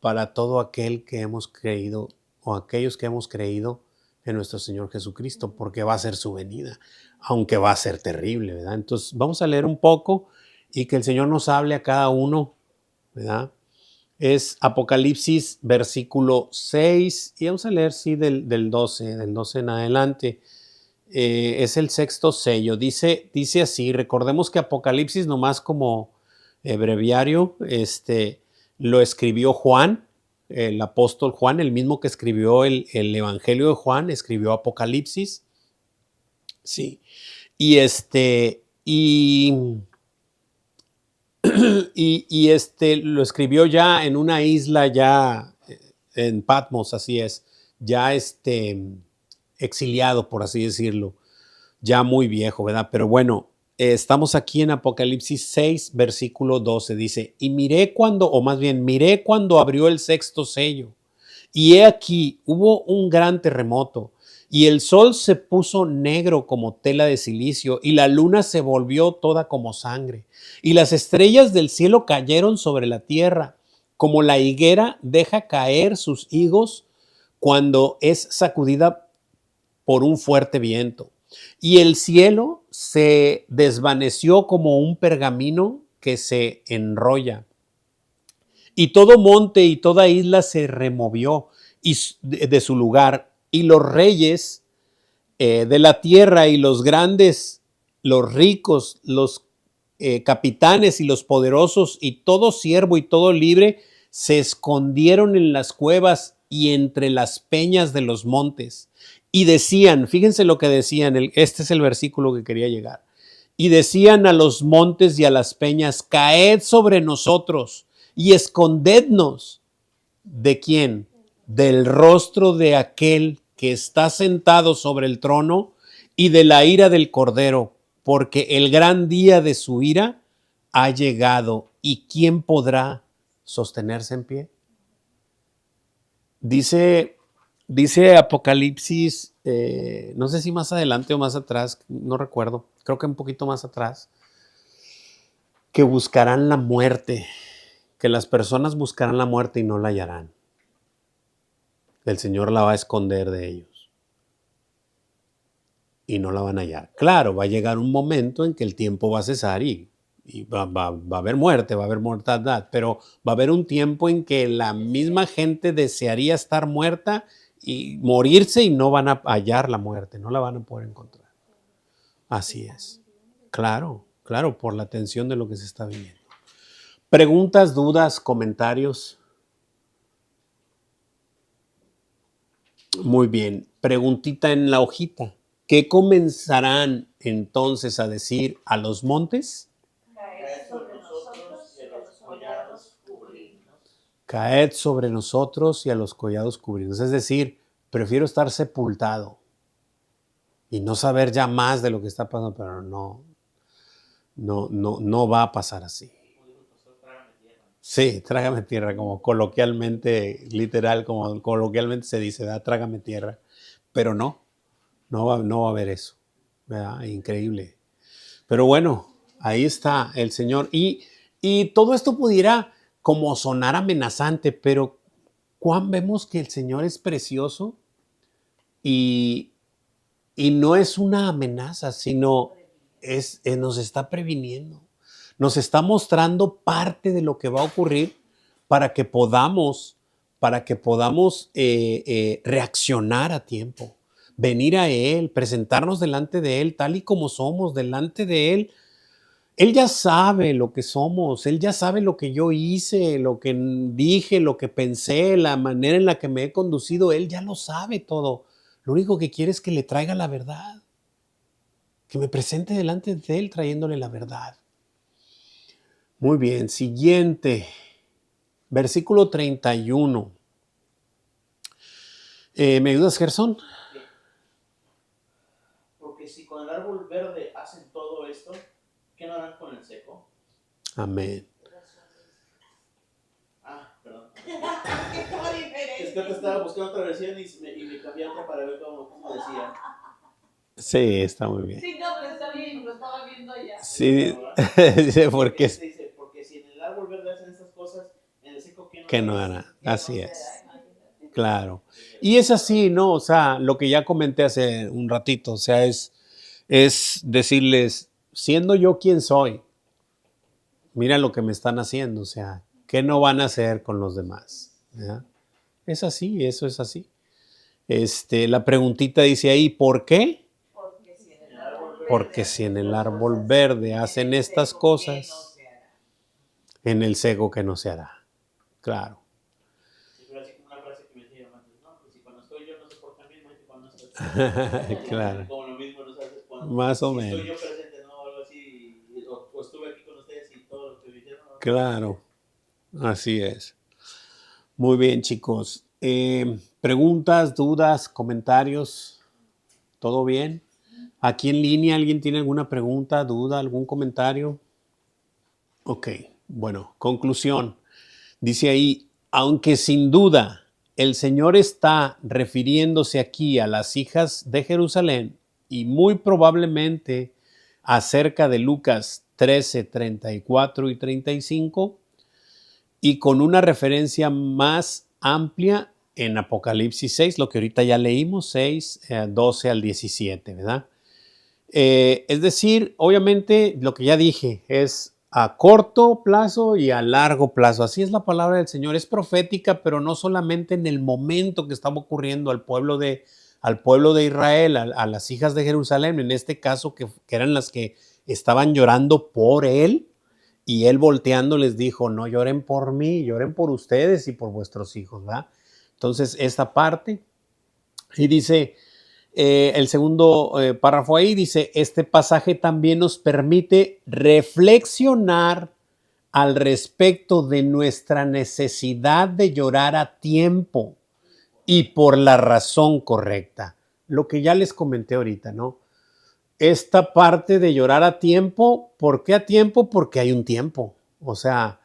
para todo aquel que hemos creído o aquellos que hemos creído en nuestro Señor Jesucristo, porque va a ser su venida, aunque va a ser terrible, ¿verdad? Entonces vamos a leer un poco y que el Señor nos hable a cada uno, ¿verdad? Es Apocalipsis versículo 6 y vamos a leer, sí, del 12 en adelante. Es el sexto sello. Dice así, recordemos que Apocalipsis nomás como breviario, lo escribió Juan, el apóstol Juan, el mismo que escribió el Evangelio de Juan, escribió Apocalipsis. Sí. Y y lo escribió ya en una isla ya en Patmos, así es, ya exiliado, por así decirlo, ya muy viejo, ¿verdad? Pero bueno, estamos aquí en Apocalipsis 6, versículo 12, dice, y miré cuando abrió el sexto sello, y he aquí, hubo un gran terremoto, y el sol se puso negro como tela de silicio, y la luna se volvió toda como sangre, y las estrellas del cielo cayeron sobre la tierra, como la higuera deja caer sus higos cuando es sacudida por un fuerte viento. Y el cielo se desvaneció como un pergamino que se enrolla. Y todo monte y toda isla se removió de su lugar. Y los reyes de la tierra y los grandes, los ricos, los capitanes y los poderosos y todo siervo y todo libre se escondieron en las cuevas y entre las peñas de los montes. Y decían, fíjense lo que decían, este es el versículo que quería llegar. Y decían a los montes y a las peñas, caed sobre nosotros y escondednos. ¿De quién? Del rostro de aquel que está sentado sobre el trono y de la ira del Cordero, porque el gran día de su ira ha llegado. ¿Y quién podrá sostenerse en pie? Dice Apocalipsis, no sé si más adelante o más atrás, no recuerdo, creo que un poquito más atrás, que buscarán la muerte, que las personas buscarán la muerte y no la hallarán. El Señor la va a esconder de ellos y no la van a hallar. Claro, va a llegar un momento en que el tiempo va a cesar y va a haber muerte, va a haber mortandad, pero va a haber un tiempo en que la misma gente desearía estar muerta y morirse y no van a hallar la muerte, no la van a poder encontrar. Así es. Claro, por la tensión de lo que se está viviendo. Preguntas, dudas, comentarios. Muy bien. Preguntita en la hojita. ¿Qué comenzarán entonces a decir a los montes? Caed sobre nosotros y a los collados cubrirnos. Caed sobre nosotros y a los collados cubrirnos. Es decir, prefiero estar sepultado y no saber ya más de lo que está pasando, pero no va a pasar así. Sí, trágame tierra, como coloquialmente, literal, como coloquialmente se dice, da, trágame tierra. Pero no va a haber eso, ¿verdad? Increíble. Pero bueno, ahí está el Señor. Y todo esto pudiera como sonar amenazante, pero ¿cuán vemos que el Señor es precioso? Y no es una amenaza, sino nos está previniendo. Nos está mostrando parte de lo que va a ocurrir para que podamos reaccionar a tiempo, venir a Él, presentarnos delante de Él tal y como somos, delante de Él. Él ya sabe lo que somos, Él ya sabe lo que yo hice, lo que dije, lo que pensé, la manera en la que me he conducido, Él ya lo sabe todo. Lo único que quiere es que le traiga la verdad, que me presente delante de Él trayéndole la verdad. Muy bien, siguiente, versículo 31. ¿Me ayudas, Gerson? Porque si con el árbol verde hacen todo esto, ¿qué no harán con el seco? Amén. Perdón. Es que te estaba buscando otra versión y me cambié otra para ver cómo decía. Sí, está muy bien. Sí, no, pero está bien, lo estaba viendo allá. Sí, porque dice, porque si en el árbol verde hacen estas cosas, en el seco, que no hará. Así es. Claro. Y es así, ¿no? O sea, lo que ya comenté hace un ratito, o sea, es decirles, siendo yo quien soy, mira lo que me están haciendo, o sea, ¿qué no van a hacer con los demás? ¿Verdad? Es así, eso es así. La preguntita dice ahí, ¿por qué? Porque si en el árbol verde hacen estas cosas, en el seco que no se hará. Claro. Así como una frase que me decía antes, no, pues si cuando estoy yo no se portan bien, cuando no estoy. Claro. Como lo mismo nos haces cuando Más o si menos. estoy yo presente, ¿no? Algo así, o estuve aquí con ustedes y todo lo que me dijeron, Claro, así es. Muy bien, chicos. Preguntas, dudas, comentarios, ¿todo bien? Aquí en línea, ¿alguien tiene alguna pregunta, duda, algún comentario? Ok, bueno, conclusión. Dice ahí, aunque sin duda el Señor está refiriéndose aquí a las hijas de Jerusalén y muy probablemente acerca de Lucas 13, 34 y 35, y con una referencia más amplia en Apocalipsis 6, lo que ahorita ya leímos, 6, 12 al 17, ¿verdad? Es decir, obviamente lo que ya dije es a corto plazo y a largo plazo. Así es la palabra del Señor. Es profética, pero no solamente en el momento que estaba ocurriendo al pueblo de Israel, a las hijas de Jerusalén, en este caso que eran las que estaban llorando por él, y él volteando les dijo, no lloren por mí, lloren por ustedes y por vuestros hijos, ¿verdad? Entonces, esta parte, y dice, el segundo párrafo ahí dice, este pasaje también nos permite reflexionar al respecto de nuestra necesidad de llorar a tiempo y por la razón correcta. Lo que ya les comenté ahorita, ¿no? Esta parte de llorar a tiempo, ¿por qué a tiempo? Porque hay un tiempo. O sea,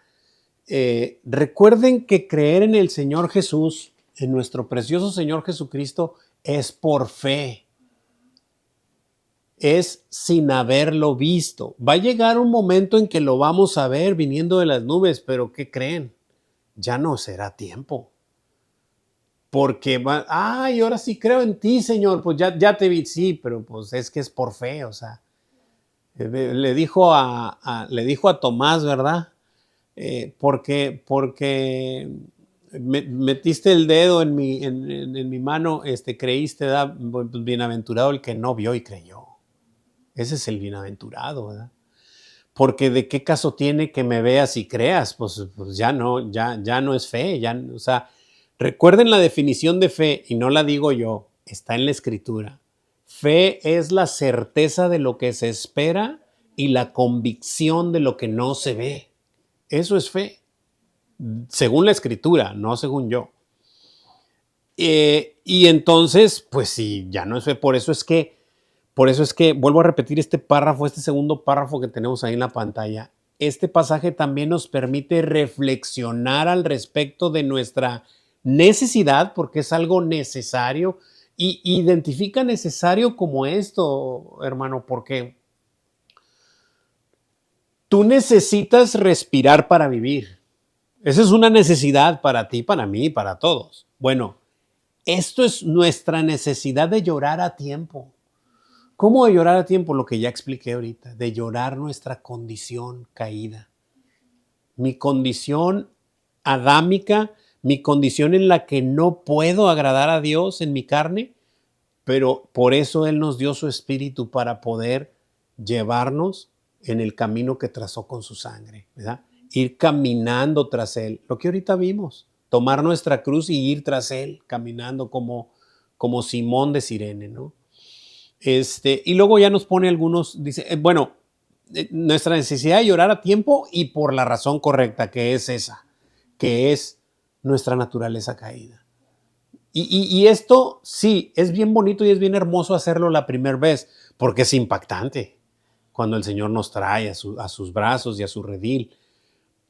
recuerden que creer en el Señor Jesús, en nuestro precioso Señor Jesucristo, es por fe. Es sin haberlo visto. Va a llegar un momento en que lo vamos a ver viniendo de las nubes, pero ¿qué creen? Ya no será tiempo. Porque va, ay, ahora sí creo en ti, Señor, pues ya te vi, sí, pero pues es que es por fe, o sea, le dijo a Tomás, ¿verdad? Porque metiste el dedo en mi mano, creíste, ¿verdad? Pues bienaventurado el que no vio y creyó. Ese es el bienaventurado, ¿verdad? Porque de qué caso tiene que me veas y creas, pues ya no es fe, o sea, recuerden la definición de fe, y no la digo yo, está en la Escritura. Fe es la certeza de lo que se espera y la convicción de lo que no se ve. Eso es fe, según la Escritura, no según yo. Y entonces, pues sí, ya no es fe, por eso es que vuelvo a repetir este párrafo, este segundo párrafo que tenemos ahí en la pantalla. Este pasaje también nos permite reflexionar al respecto de nuestra necesidad, porque es algo necesario, y identifica necesario como esto, hermano, porque tú necesitas respirar para vivir. Esa es una necesidad para ti, para mí, para todos. Bueno, esto es nuestra necesidad de llorar a tiempo. ¿Cómo de llorar a tiempo? Lo que ya expliqué ahorita, de llorar nuestra condición caída. Mi condición adámica, mi condición en la que no puedo agradar a Dios en mi carne, pero por eso Él nos dio su espíritu para poder llevarnos en el camino que trazó con su sangre, ¿verdad? Ir caminando tras Él, lo que ahorita vimos, tomar nuestra cruz y ir tras Él, caminando como Simón de Cirene, ¿no? Y luego ya nos pone algunos, dice, nuestra necesidad de llorar a tiempo y por la razón correcta, que es esa, que es nuestra naturaleza caída. Y esto sí, es bien bonito y es bien hermoso hacerlo la primera vez, porque es impactante cuando el Señor nos trae a sus brazos y a su redil.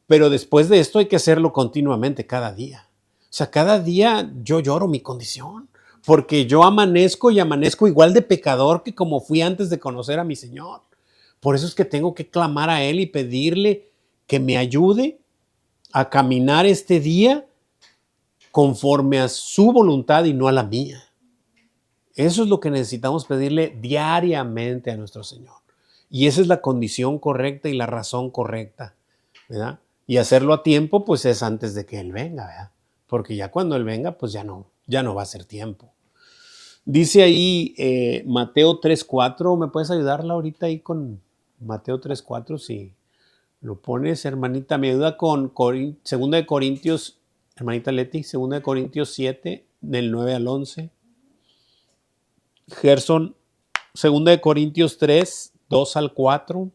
Pero después de esto hay que hacerlo continuamente, cada día. O sea, cada día yo lloro mi condición, porque yo amanezco y amanezco igual de pecador que como fui antes de conocer a mi Señor. Por eso es que tengo que clamar a Él y pedirle que me ayude a caminar este día conforme a su voluntad y no a la mía. Eso es lo que necesitamos pedirle diariamente a nuestro Señor. Y esa es la condición correcta y la razón correcta, ¿verdad? Y hacerlo a tiempo, pues es antes de que Él venga, ¿verdad? Porque ya cuando Él venga, pues ya no va a ser tiempo. Dice ahí Mateo 3:4, ¿me puedes ayudarla ahorita ahí con Mateo 3:4? Si lo pones, hermanita, me ayuda con 2 de Corintios, hermanita Leti, 2 de Corintios 7, del 9 al 11. Gerson, 2 de Corintios 3, 2 al 4.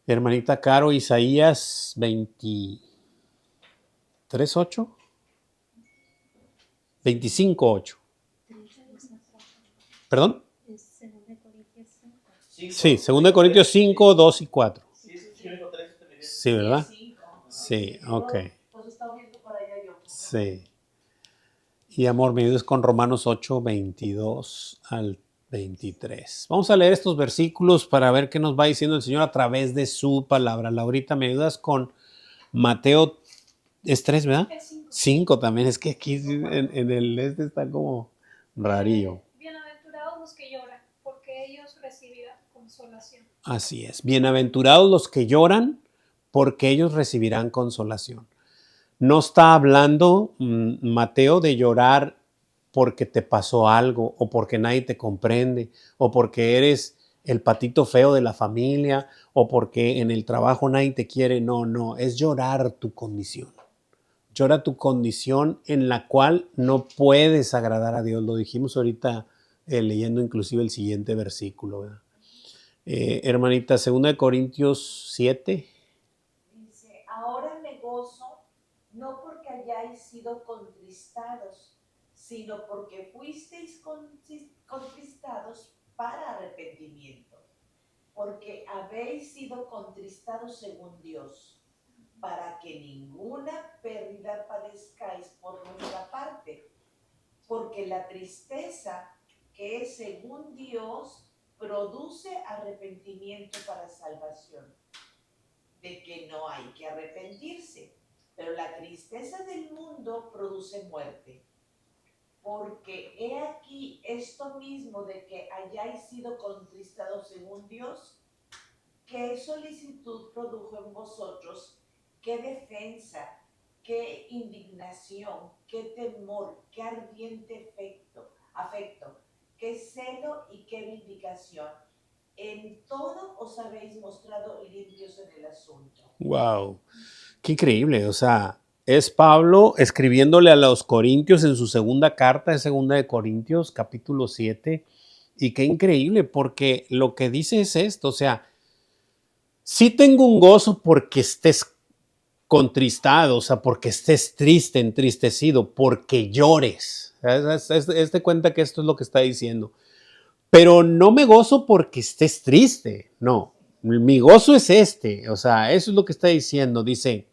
Hermanita Caro, Isaías 23:8. 25:8. ¿Perdón? Es 2 Corintios 5. Sí, 2 Corintios 5, 2 y 4. Sí, sí, me encontré eso también. Sí, ¿verdad? 5. Sí, ok. Pues estaba viendo para allá yo. Sí. Y amor, me ayudes con Romanos 8, 22 al 23. Vamos a leer estos versículos para ver qué nos va diciendo el Señor a través de su palabra. Laurita, ¿me ayudas con Mateo? Es 3, ¿verdad? Es 5. 5 también. Es que aquí en el está como rarillo. Bienaventurados los que lloran, porque ellos recibirán consolación. Así es. Bienaventurados los que lloran, porque ellos recibirán consolación. No está hablando Mateo de llorar porque te pasó algo o porque nadie te comprende o porque eres el patito feo de la familia o porque en el trabajo nadie te quiere. No, no, es llorar tu condición. Llora tu condición en la cual no puedes agradar a Dios. Lo dijimos ahorita leyendo inclusive el siguiente versículo, ¿verdad? Hermanita, 2 Corintios 7. Dice, ahora me gozo, no porque hayáis sido contristados, sino porque fuisteis contristados para arrepentimiento, porque habéis sido contristados según Dios, para que ninguna pérdida padezcáis por nuestra parte, porque la tristeza que es según Dios produce arrepentimiento para salvación, de que no hay que arrepentirse, pero la tristeza del mundo produce muerte. Porque he aquí esto mismo de que hayáis sido contristados según Dios, qué solicitud produjo en vosotros, qué defensa, qué indignación, qué temor, qué ardiente afecto, qué celo y qué vindicación. En todo os habéis mostrado limpios en el asunto. Wow, qué increíble. O sea, es Pablo escribiéndole a los Corintios en su segunda carta, es 2 Corintios, capítulo 7. Y qué increíble, porque lo que dice es esto, o sea, sí tengo un gozo porque estés contristado, o sea, porque estés triste, entristecido, porque llores. Es de cuenta que esto es lo que está diciendo. Pero no me gozo porque estés triste, no. Mi gozo es este, o sea, eso es lo que está diciendo. Dice,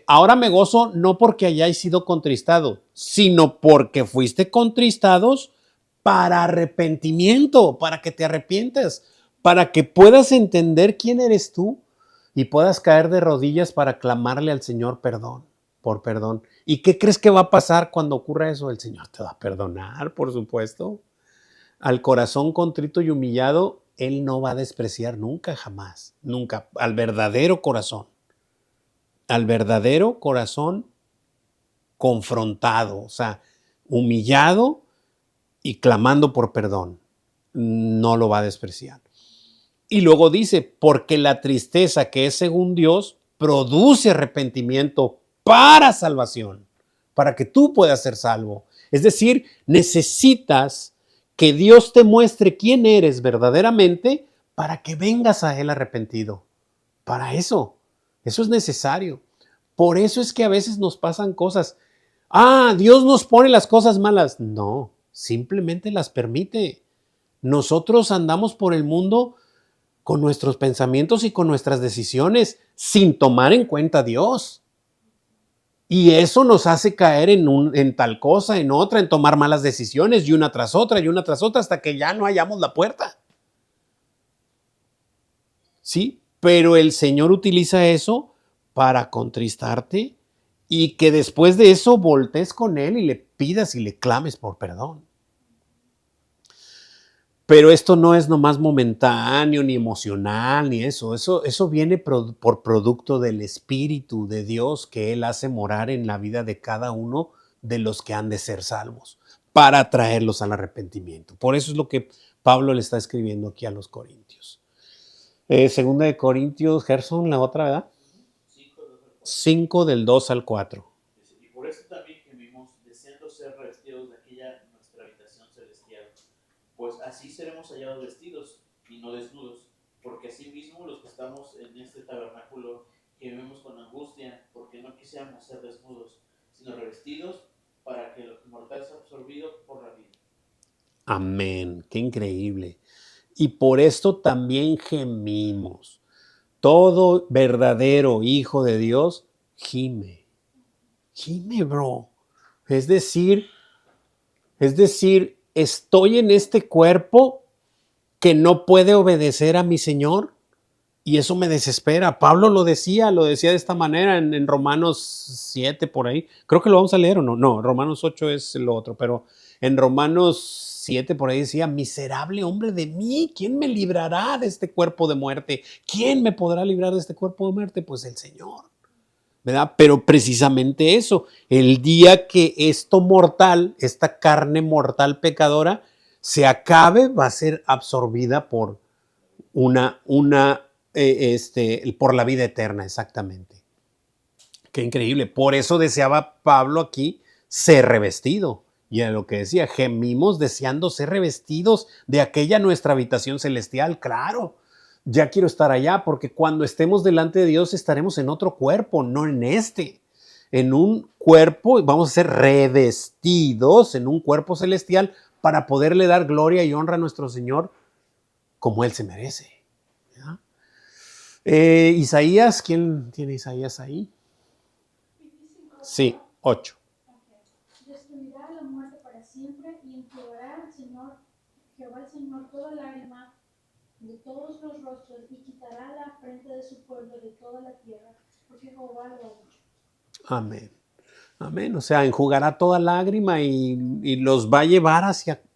ahora me gozo no porque hayáis sido contristados, sino porque fuiste contristados para arrepentimiento, para que te arrepientas, para que puedas entender quién eres tú y puedas caer de rodillas para clamarle al Señor perdón, por perdón. ¿Y qué crees que va a pasar cuando ocurra eso? El Señor te va a perdonar, por supuesto. Al corazón contrito y humillado, Él no va a despreciar nunca, jamás, nunca, al verdadero corazón confrontado, o sea, humillado y clamando por perdón, no lo va a despreciar. Y luego dice, porque la tristeza que es según Dios produce arrepentimiento para salvación, para que tú puedas ser salvo. Es decir, necesitas que Dios te muestre quién eres verdaderamente para que vengas a Él arrepentido. Para eso es necesario. Por eso es que a veces nos pasan cosas. Dios nos pone las cosas malas. No, simplemente las permite. Nosotros andamos por el mundo con nuestros pensamientos y con nuestras decisiones sin tomar en cuenta a Dios. Y eso nos hace caer en tal cosa, en otra, en tomar malas decisiones y una tras otra, hasta que ya no hallamos la puerta. ¿Sí? Pero el Señor utiliza eso para contristarte y que después de eso voltees con Él y le pidas y le clames por perdón. Pero esto no es nomás momentáneo, ni emocional, ni eso. Eso viene por producto del Espíritu de Dios que Él hace morar en la vida de cada uno de los que han de ser salvos, para traerlos al arrepentimiento. Por eso es lo que Pablo le está escribiendo aquí a los Corintios. 2 Corintios, Gerson, la otra, ¿verdad? 5 del 2 al 4. Y por eso también gemimos, deseando ser revestidos de aquella nuestra habitación celestial, pues así seremos hallados vestidos y no desnudos, porque así mismo los que estamos en este tabernáculo gememos con angustia, porque no quisiéramos ser desnudos, sino revestidos, para que lo mortal sea absorbido por la vida. Amén. Qué increíble. Y por esto también gemimos. Todo verdadero hijo de Dios gime. Gime, bro. Es decir, estoy en este cuerpo que no puede obedecer a mi Señor y eso me desespera. Pablo lo decía de esta manera en Romanos 7 por ahí. Creo que lo vamos a leer o no. No, Romanos 8 es lo otro, pero en Romanos 7 por ahí decía, miserable hombre de mí, ¿quién me librará de este cuerpo de muerte? ¿Quién me podrá librar de este cuerpo de muerte? Pues el Señor, ¿verdad? Pero precisamente eso, el día que esto mortal, esta carne mortal pecadora, se acabe, va a ser absorbida por por la vida eterna, exactamente. Qué increíble. Por eso deseaba Pablo aquí ser revestido. Y a lo que decía, gemimos deseando ser revestidos de aquella nuestra habitación celestial. Claro, ya quiero estar allá porque cuando estemos delante de Dios estaremos en otro cuerpo, no en este. En un cuerpo, vamos a ser revestidos en un cuerpo celestial para poderle dar gloria y honra a nuestro Señor como Él se merece. ¿Ya? Isaías, ¿quién tiene Isaías ahí? Sí, 8. Destruirá la muerte para siempre y enjugará al Señor, Jehová el Señor, toda lágrima de todos los rostros y quitará la frente de su pueblo de toda la tierra, porque Jehová lo ha dicho. Amén. Amén. O sea, enjugará toda lágrima y los va a llevar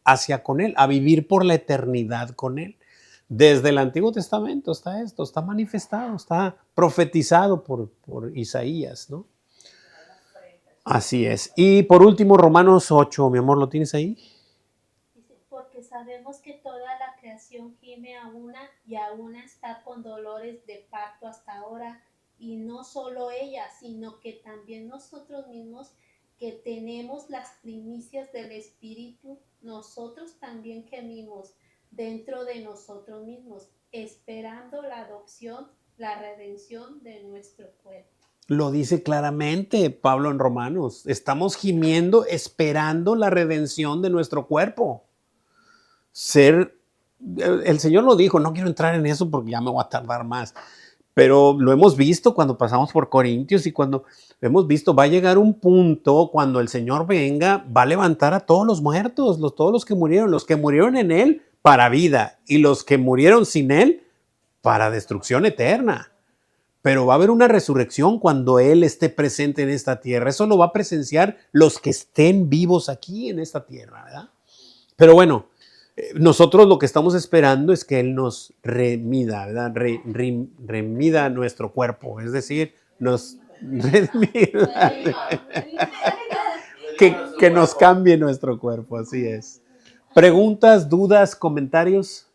hacia con Él, a vivir por la eternidad con Él. Desde el Antiguo Testamento está esto, está manifestado, está profetizado por Isaías, ¿no? Así es. Y por último, Romanos 8, mi amor, ¿lo tienes ahí? Dice, porque sabemos que toda la creación gime a una y a una está con dolores de parto hasta ahora, y no solo ella, sino que también nosotros mismos que tenemos las primicias del Espíritu, nosotros también gemimos dentro de nosotros mismos, esperando la adopción, la redención de nuestro cuerpo. Lo dice claramente Pablo en Romanos. Estamos gimiendo, esperando la redención de nuestro cuerpo. El Señor lo dijo, no quiero entrar en eso porque ya me voy a tardar más. Pero lo hemos visto cuando pasamos por Corintios y cuando hemos visto, va a llegar un punto cuando el Señor venga, va a levantar a todos los muertos, todos los que murieron en Él para vida y los que murieron sin Él para destrucción eterna. Pero va a haber una resurrección cuando Él esté presente en esta tierra. Eso lo va a presenciar los que estén vivos aquí en esta tierra, ¿verdad? Pero bueno, nosotros lo que estamos esperando es que Él nos remida, ¿verdad? Remida nuestro cuerpo, es decir, nos remida, que nos cambie nuestro cuerpo, así es. ¿Preguntas, dudas, comentarios?